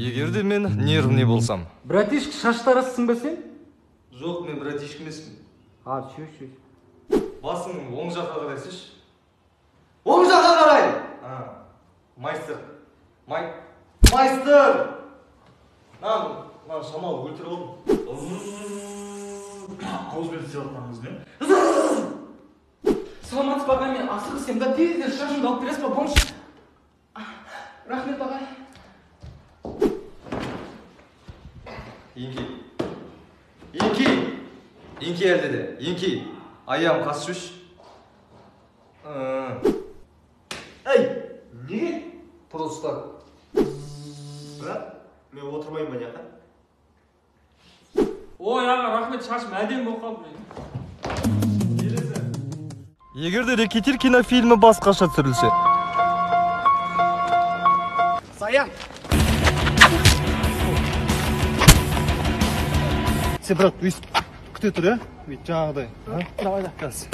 Егерде мен нервный болсам. Братишка, шаштарасың ба сен? Жоқ, мен братишка емеспін. Шөш. Басың оң жаққа қарай сеш. Оң жаққа қарай! Майстер. Майстер! Нан шамал өлтіріп алдым. Ауызбен істеп жатқаныңыз не? Саламатсыз ба, мен асығыс сен да тез шашымды алып бересіз ба, помощь. Рахмет ағай. Еңки әлді де. Еңки. Аяғым қасы жүш. Әй! Неге? Просто. Брат, мен отырмайын ба неқа? Ой, аға, рахмет, шашым әдем болып қалды. Егерде Рэкетир кинофильмі басқаша түсірілсе. Саян! Сен брат, өйстіп күте тұр, Ведь жаңағыдай. Давай да. Қазір.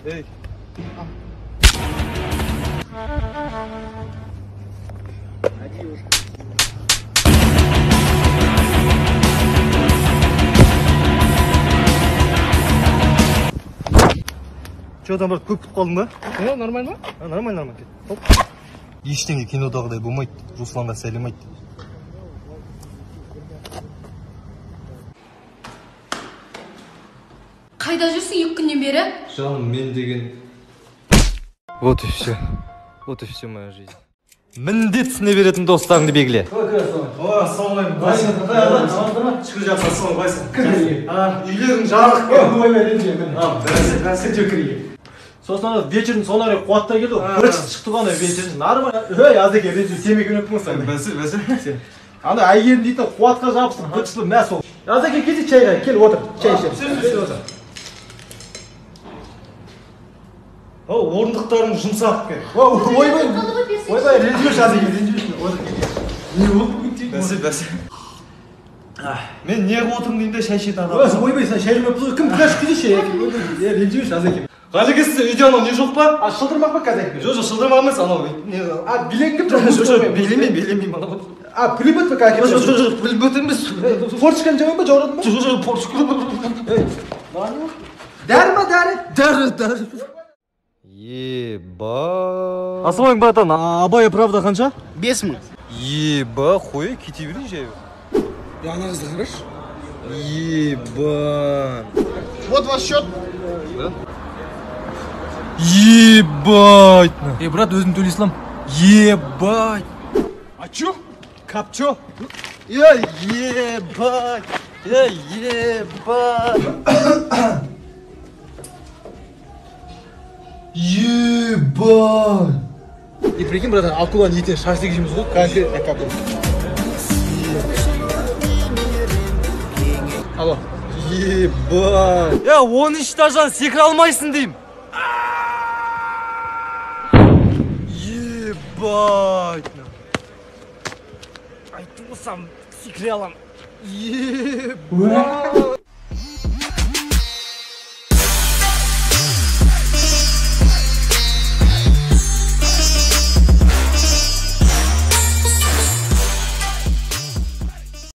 Эй. Адьюш. Че там, брат, көп күтіп қалдың ба? Нормально ма? Нормально. Оп. Ештеңе кинодағыдай болмайды. Русланға сәлем айт. Қайда жүрсің 2 күннен бері? Жаным, мен деген... Вот и все моя жизнь. Міндетсіне беретін достарыңды белгіле. Ассалаумағалейкум. Шүкір жақсы, ассалаумағалейкум. Үйлерің жарық. Сосын вечердің соңына қарай қуаттай келді. Бір шықты ғана вечердің. Нормально. Аздеке ренжу темекі өніп мұнсың. Бәсі. Анда әйгерім дейді қуатқа жабыстың. Бір шықты мәс ол. Аздеке кете чайға. Кел отыр. Чай ішем. Орындықтарың жұмсақ. Ойбай, ренжуеш Аздеке, ренжуеш. Не болды бүгін тек? Бәсі. Мен неғып отырмын деймін де шай ішетін адам. Ойбай, сен шай жемеп тұр. Кім пляж күзі шай? Ренжуеш Аздеке. Ғаликесі, видеоның не жоқ па? Шылдырмақ па қазақ? Жоқ, шылдырмақ емес, анау. Билең кім? Билемеймін, анау. Пулемет па кәке? Жоқ, пулемет емес. Форточканы жамай ма, жаурадың ба? Жоқ, форточканы. Дәрі ма, дәрі? Дәрі. Еба. Ассалаумағалейкум, братан. Абай правда қанша? 5000. Еба, қой, кете берейін жай. Ана қызды қарашы. Еба. Вот ваш счет. Ебать. Брат, өзім төлейсілам. Ебать. А чё? Капчо. Ебать. Ебать. И прикинь, братан, акуланың етіне шашлик жейміз ғой, конкретно как бы. Алло. Ебать. 13 этаждан секіре алмайсың деймін. Ебать. Айтты болсам, секіре алам. Ебать.